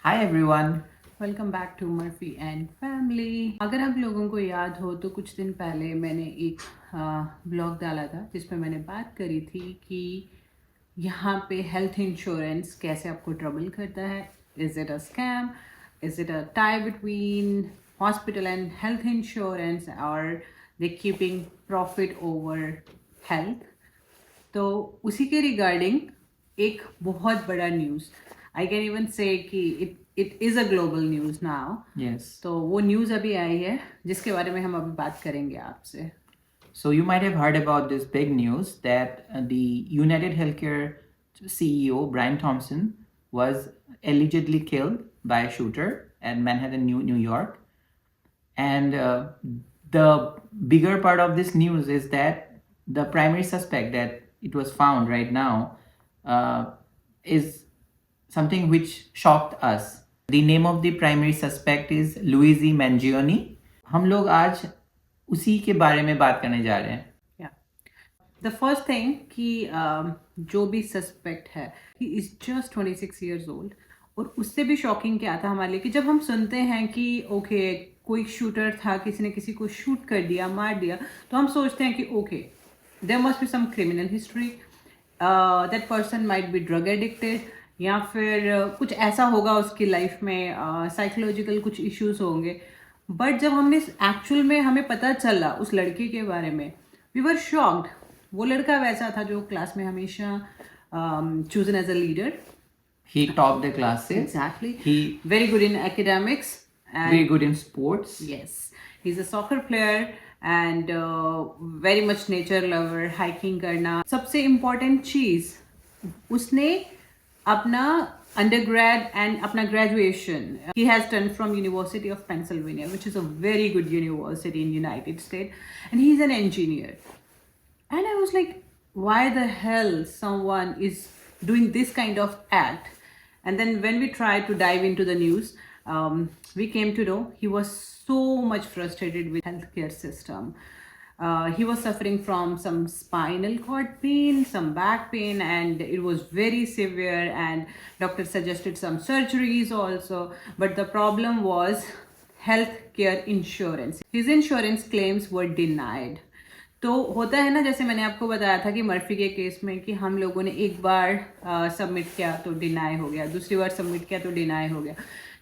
Hi everyone. Welcome back to Murphy and family. अगर आप लोगों को याद हो तो कुछ दिन पहले मैंने एक ब्लॉग डाला था जिसमें मैंने बात करी थी कि यहाँ पे हेल्थ इंश्योरेंस कैसे आपको ट्रबल करता है। Is it a scam, is it a tie between hospital and health insurance, और दे कीपिंग प्रॉफिट ओवर हेल्थ। तो उसी के रिगार्डिंग एक बहुत बड़ा न्यूज़, आई कैन इवन से कि it is a global news now. Yes. तो वो न्यूज़ अभी आई है जिसके बारे में हम अभी बात करेंगे आपसे। So you might have heard about this big news that the United Healthcare CEO Brian Thompson was allegedly killed by a shooter at Manhattan, New York. And the bigger part of this news is that the primary suspect that it was found right now is something which shocked us. The name of the primary suspect is Luigi Mangione. हम लोग आज उसी के बारे में बात करने जा रहे हैं. द फर्स्ट थिंग कि जो भी सस्पेक्ट है he is just 26 years old. और उससे भी शॉकिंग क्या था हमारे लिए कि जब हम सुनते हैं कि ओके कोई शूटर था, किसी ने किसी को शूट कर दिया, मार दिया, तो हम सोचते हैं कि okay there must be some criminal history, that person might be drug addicted, या फिर कुछ ऐसा होगा उसकी लाइफ में, साइकोलॉजिकल कुछ इश्यूज होंगे। बट जब हमने एक्चुअल में हमें पता चला उस लड़के के बारे में, वी वर शॉक्ड। वो लड़का वैसा था जो क्लास में हमेशा chosen as a leader. He topped the classes. Exactly. He Very good in academics. And very good in sports. yes, he's a soccer player and very much nature lover, hiking करना। सबसे important चीज, उसने अपना undergrad and अपना graduation he has done from University of Pennsylvania, which is a very good university in United States, and he's an engineer. And I was like, why the hell someone is doing this kind of act? And then when we tried to dive into the news, we came to know he was so much frustrated with healthcare system. He was suffering from some spinal cord pain, some back pain, and it was very severe, and doctor suggested some surgeries also. But the problem was healthcare insurance. His insurance claims were denied. तो होता है ना, जैसे मैंने आपको बताया था कि मर्फी के केस में कि हम लोगों ने एक बार सबमिट किया तो डिनाई हो गया, दूसरी बार सबमिट किया तो डिनाई हो गया,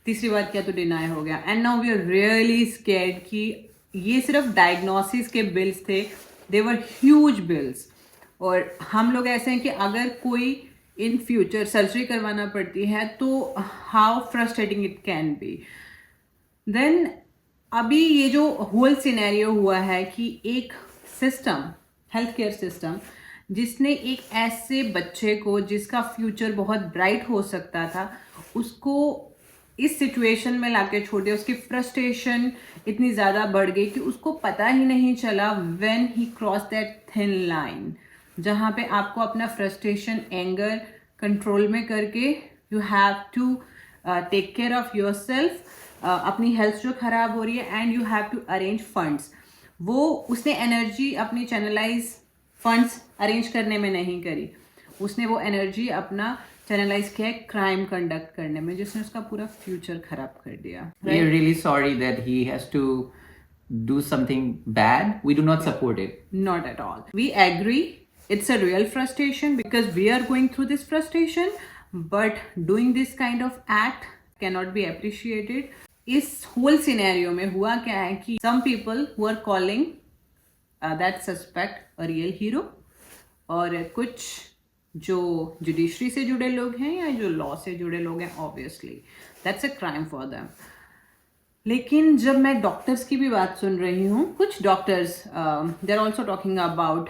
तीसरी बार किया तो डिनाई हो गया, and now we are really scared कि ये सिर्फ डायग्नोसिस के बिल्स थे, दे वर ह्यूज बिल्स। और हम लोग ऐसे हैं कि अगर कोई इन फ्यूचर सर्जरी करवाना पड़ती है तो how frustrating it can be. Then अभी ये जो होल सिनेरियो हुआ है कि एक सिस्टम, हेल्थ केयर सिस्टम, जिसने एक ऐसे बच्चे को जिसका फ्यूचर बहुत ब्राइट हो सकता था, उसको इस सिचुएशन में लाके छोड़ दिया। उसकी फ्रस्ट्रेशन इतनी ज़्यादा बढ़ गई कि उसको पता ही नहीं चला when he cross that thin line, जहाँ पे आपको अपना फ्रस्ट्रेशन, एंगर कंट्रोल में करके you have to take care of yourself, अपनी हेल्थ जो खराब हो रही है, and you have to arrange funds. वो उसने एनर्जी अपनी चैनलाइज फंड्स अरेंज करने में नहीं करी, उसने वो एनर्जी अपना चैनलाइज किया क्राइम कंडक्ट करने में, जिसने उसका पूरा फ्यूचर खराब कर दिया। We are really sorry that he has to do something bad. We do not support it. Not at all. We agree it's a real frustration because we are going through this frustration, but doing this kind of act cannot be appreciated. इस whole scenario में हुआ क्या है कि some people who are calling that suspect a real hero, और कुछ जो judiciary से जुड़े लोग हैं या जो लॉ से जुड़े लोग हैं, obviously that's a crime for them. लेकिन जब मैं डॉक्टर्स की भी बात सुन रही हूँ, कुछ doctors they are also talking about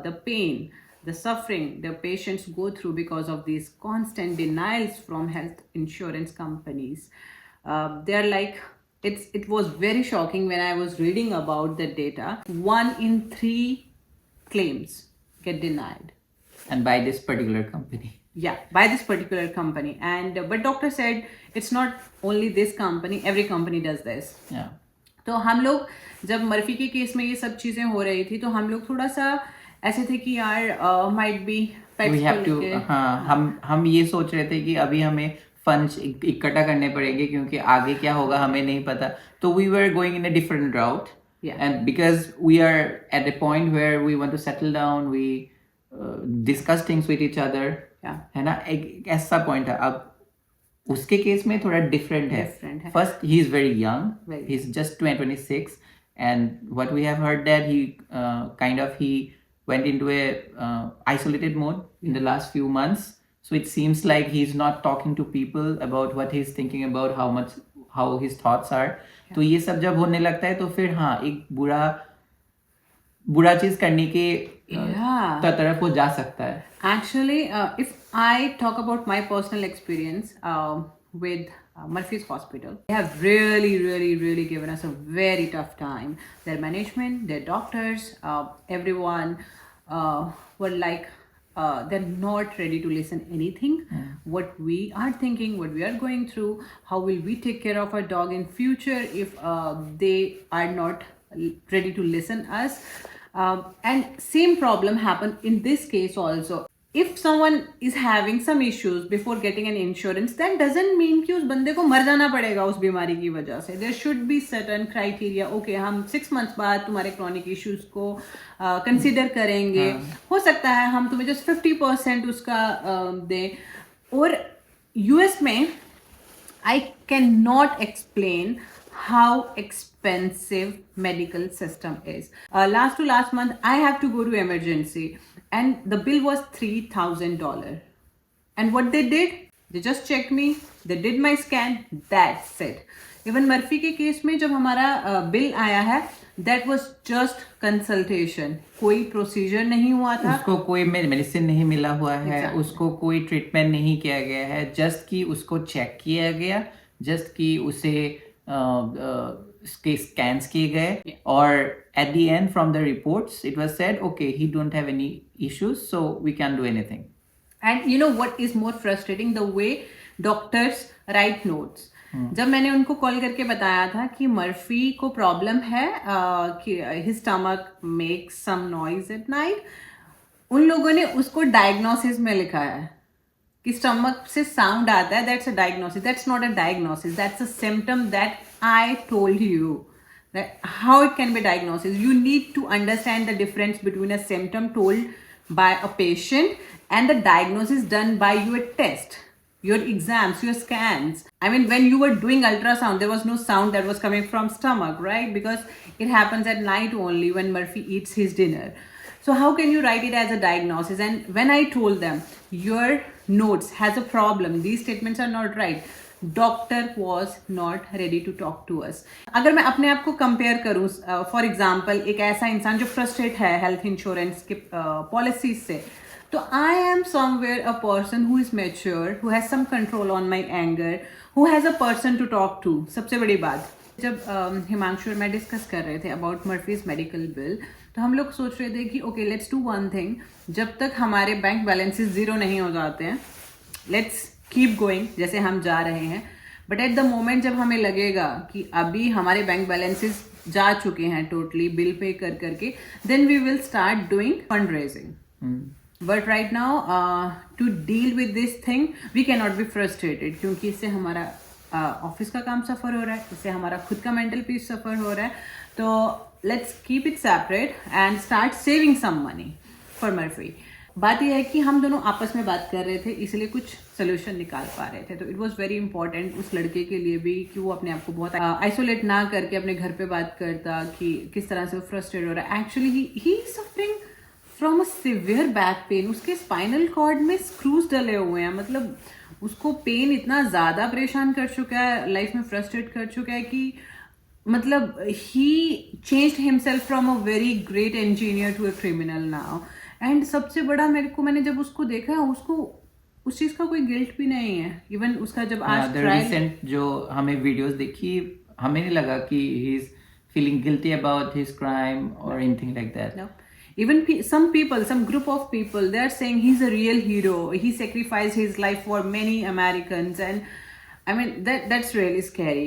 the pain, the suffering the patients go through because of these constant denials from health insurance companies. They're like, it was very shocking when I was reading about the data. 1 in 3 claims get denied. And by this particular company. Yeah, by this particular company. And but doctor said it's not only this company, every company does this. Yeah. तो हम लोग जब Murphy के case में ये सब चीज़ें हो रही थी तो हम लोग थोड़ा सा ऐसे थे कि यार might be We have to, हाँ, हम ये सोच रहे थे कि अभी हमें पंच इकट्ठा करने पड़ेंगे क्योंकि आगे क्या होगा हमें नहीं पता. तो we were going in a different route. Yeah. And because we are at a point where we want to settle down, we discuss things with each other. Yeah. है ना, एक ऐसा पॉइंट है. अब उसके केस में थोड़ा डिफरेंट है. First he is very young, he is just 26, and what we have heard that he kind of he went into a isolated mode in the last few months. So it seems like he's not talking to people about what he's thinking about, how his thoughts are. तो ये सब जब होने लगता है तो फिर हाँ एक बुरा चीज करने के तरफ वो जा सकता है. Actually, if I talk about my personal experience with Murphy's Hospital, they have really given us a very tough time. Their management, their doctors, everyone were like, they're not ready to listen anything. What we are thinking, what we are going through, how will we take care of our dog in future if they are not ready to listen us. And same problem happened in this case also. If someone is having some issues before getting an insurance, that doesn't mean कि उस बंदे को मर जाना पड़ेगा उस बीमारी की वजह से. There should be certain criteria. Okay, हम 6 months बाद तुम्हारे chronic issues को consider करेंगे. हो सकता है हम तुम्हें just 50% उसका दें. और US में I cannot explain how expensive medical system is. Last to last month, I have to go to emergency, and the bill was $3,000. And what they did, they just checked me, they did my scan, that's it. Even Murphy के case में जब हमारा bill आया है, that was just consultation. कोई procedure नहीं हुआ था, उसको कोई मेडिसिन नहीं मिला हुआ है, उसको कोई ट्रीटमेंट नहीं किया गया है, जस्ट कि उसको चेक किया गया, जस्ट कि उसे उसके स्कैन्स किए गए, और at the end from the reports it was said okay, he don't have any issues, so we can't do anything. And you know what is more frustrating, the way doctors write notes. जब मैंने उनको call करके बताया था कि Murphy को problem है कि his stomach makes some noise at night, उन लोगों ने उसको डायग्नोसिस में लिखा है कि स्टमक से साउंड आता है, that's a diagnosis. That's not a diagnosis, that's a symptom that I told you. How it can be diagnosis? You need to understand the difference between a symptom told by a patient and the diagnosis done by your test, your exams, your scans. I mean, when you were doing ultrasound, there was no sound that was coming from stomach, right? Because it happens at night only when Murphy eats his dinner. So how can you write it as a diagnosis? And when I told them your notes has a problem, these statements are not right, doctor was not ready to talk to us. अगर मैं अपने आप को compare करूँ, for example एक ऐसा इंसान जो फ्रस्ट्रेट है हेल्थ इंश्योरेंस के पॉलिसीज से, तो I am somewhere a person who is mature, who has some control on my anger, who has a person to talk to. सबसे बड़ी बात, जब हिमांशु और मैं डिस्कस कर रहे थे अबाउट मर्फीज मेडिकल बिल, तो हम लोग सोच रहे थे कि okay let's do one thing, जब तक हमारे बैंक बैलेंसेस जीरो नहीं हो जाते हैं, लेट्स कीप गोइंग जैसे हम जा रहे हैं. बट एट द मोमेंट जब हमें लगेगा कि अभी हमारे बैंक बैलेंसेस जा चुके हैं टोटली बिल पे कर करके, then we will start doing fund raising. But right now to deal with this thing we can not be frustrated, क्योंकि इससे हमारा ऑफिस का काम सफ़र हो रहा है, इससे हमारा खुद का मेंटल पीस सफ़र हो रहा है. तो let's keep it separate and start saving some money for Murphy. बात यह है कि हम दोनों आपस में बात कर रहे थे, इसलिए कुछ सोल्यूशन निकाल पा रहे थे. तो इट वाज वेरी इंपॉर्टेंट उस लड़के के लिए भी कि वो अपने आप को बहुत आइसोलेट ना करके अपने घर पे बात करता कि किस तरह से वो फ्रस्ट्रेट हो रहा है. Actually he suffering from a severe back pain. उसके स्पाइनल कॉर्ड में स्क्रूज डले हुए हैं, मतलब उसको पेन इतना ज़्यादा परेशान कर चुका है, लाइफ में फ्रस्ट्रेट कर चुका है कि मतलब he changed himself from a very great engineer to a criminal now. And सबसे बड़ा मैंने जब उसको देखा, उसको उस चीज का कोई गिल्ट भी नहीं है. इवन उसका जब आज रिसेंट जो हमें वीडियोस देखी, हमें नहीं लगा कि he is feeling guilty about his crime और anything like that. Even some group of people, they are saying he's a real hero. He sacrificed his life for many Americans, and I mean that's really scary.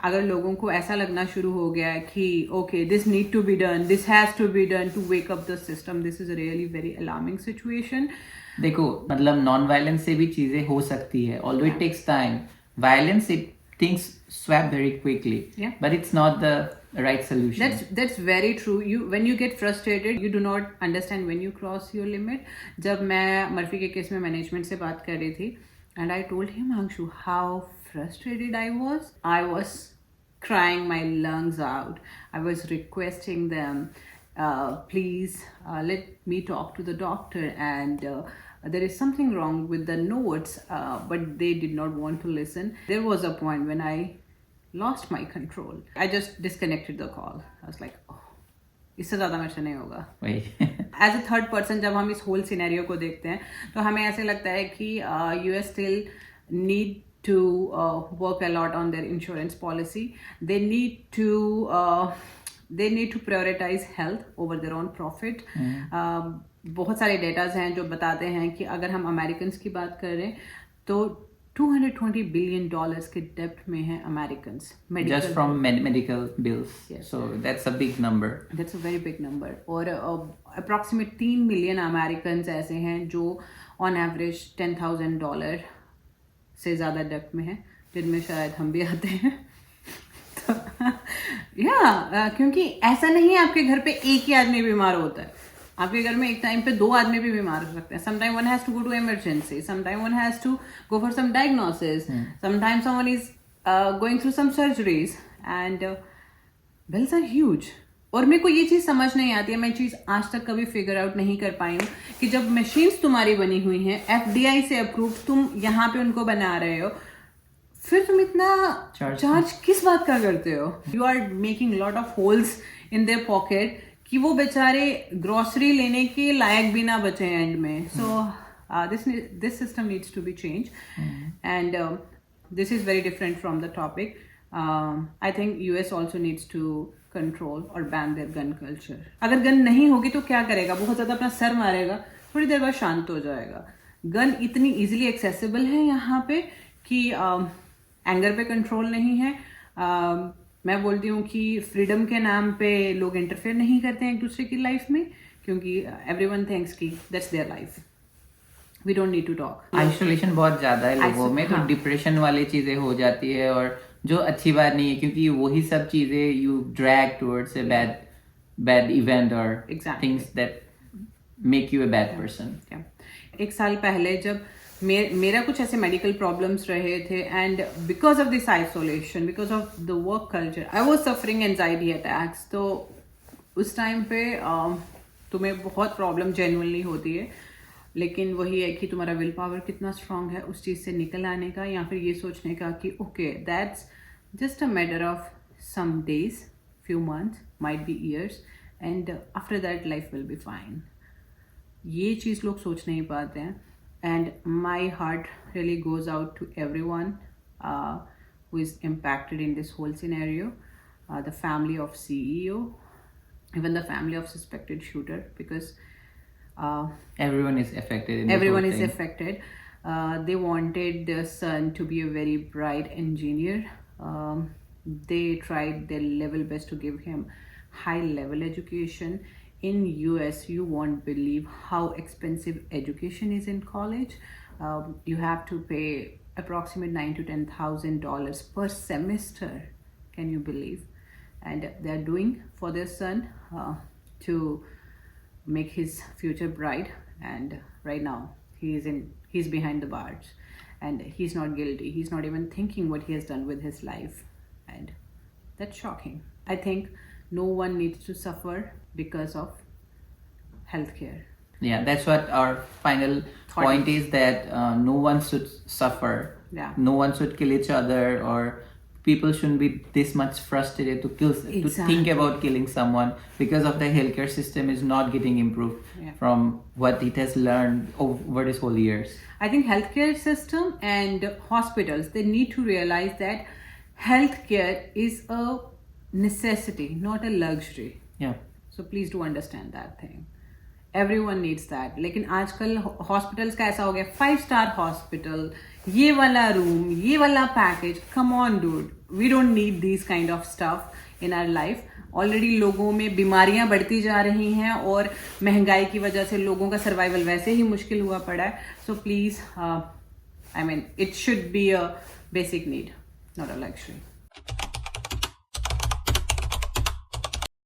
अगर लोगों को ऐसा लगना शुरू हो गया है कि okay this need to be done, this has to be done to wake up the system, this is a really very alarming situation. देखो मतलब नॉन वायलेंस से भी चीजें हो सकती है, although it takes time. Violence it things swap very quickly, Yeah. But it's not the right solution. That's very true. When you get frustrated, you do not understand when you cross your limit. जब मैं Murphy के case में management से बात कर रही थी, and I told him, Angshu, how frustrated I was. I was crying my lungs out. I was requesting them, please let me talk to the doctor, and there is something wrong with the notes, but they did not want to listen. There was a point when I lost my control. I just disconnected the call. I was like, oh, इससे ज़्यादा मेरे से नहीं होगा. वही. As a third person जब हम इस होल सिनेरियो को देखते हैं तो हमें ऐसे लगता है कि US still need to work a lot on their insurance policy. They need to prioritise health over their own profit. बहुत सारे डेटाज हैं जो बताते हैं कि अगर हम अमेरिकन की बात करें तो $220 बिलियन के डेप्ट में हैं American. Just from medical bills. Yes. So that's a big number. That's a very big number. और अप्रॉक्सीमेट 3 मिलियन अमेरिकन ऐसे हैं जो ऑन एवरेज $10,000 से ज़्यादा डेप्ट में हैं, जिनमें शायद हम भी आते हैं. तो क्योंकि ऐसा नहीं है आपके घर पे एक ही आदमी बीमार होता है. आपके घर में एक टाइम पे 2 आदमी भी बीमार हो सकते हैं. Sometime one has to go to emergency, sometime one has to go for some diagnosis, sometime someone is going through some surgeries, and bills are huge. और मेरे को ये चीज़ समझ नहीं आती है, मैं चीज़ आज तक कभी फिगर आउट नहीं कर पाई हूँ कि जब मशीन्स तुम्हारी बनी हुई हैं FDI से अप्रूव, तुम यहाँ पे उनको बना रहे हो, फिर तुम इतना चार्ज किस बात का करते हो? You are making lot of holes in their pocket कि वो बेचारे ग्रोसरी लेने के लायक भी ना बचे एंड में. So this system needs to be change, and this is very different from the topic. I think US also needs to control और बैन देयर गन कल्चर. अगर गन नहीं होगी तो क्या करेगा? बहुत ज़्यादा अपना सर मारेगा, थोड़ी देर बाद शांत हो जाएगा. गन इतनी इजीली एक्सेसिबल है यहाँ पे कि एंगर पे कंट्रोल नहीं है. मैं बोलती हूँ कि फ्रीडम के नाम पे लोग इंटरफेयर नहीं करते हैं एक दूसरे की लाइफ में, क्योंकि एवरीवन थिंक्स कि that's their life. We don't need to talk. Isolation बहुत ज्यादा है लोगों में, तो डिप्रेशन वाली चीजें हो जाती है, और जो अच्छी बात नहीं है, क्योंकि वही सब चीजें you drag towards a bad event और things that make you a bad person. एक साल पहले जब मेरा कुछ ऐसे मेडिकल प्रॉब्लम्स रहे थे, and because of this isolation, because of the work culture, I was suffering anxiety attacks. तो उस टाइम पे तुम्हें बहुत प्रॉब्लम जेन्युइनली होती है, लेकिन वही है कि तुम्हारा विल पावर कितना स्ट्रांग है उस चीज़ से निकल आने का, या फिर ये सोचने का कि okay that's just a matter of some days, few months, might be years, and after that life will be fine. ये चीज़ लोग सोच नहीं पाते हैं. And my heart really goes out to everyone who is impacted in this whole scenario, the family of CEO, even the family of suspected shooter, because everyone is affected. Everyone is affected. They wanted their son to be a very bright engineer. They tried their level best to give him high level education. In US, you won't believe how expensive education is in college. You have to pay approximately $9,000 to $10,000 per semester. Can you believe? And they're doing for their son to make his future bright. And right now, he's behind the bars, and he's not guilty. He's not even thinking what he has done with his life, and that's shocking. I think no one needs to suffer because of healthcare. Yeah, that's what our final point is, that no one should suffer. Yeah. No one should kill each other, or people shouldn't be this much frustrated to to think about killing someone because of the healthcare system is not getting improved from what it has learned over this whole years. I think healthcare system and hospitals, they need to realize that healthcare is a necessity, not a luxury. Yeah. So please do understand that thing. everyone needs that. लेकिन आजकल hospitals का ऐसा हो गया, 5 star hospital, ये वाला room, ये वाला package. Come on dude, we don't need this kind of stuff in our life. Already लोगों में बीमारियां बढ़ती जा रही हैं और महंगाई की वजह से लोगों का सर्वाइवल वैसे ही मुश्किल हुआ पड़ा है. So please, I mean, it should be a basic need, not a luxury.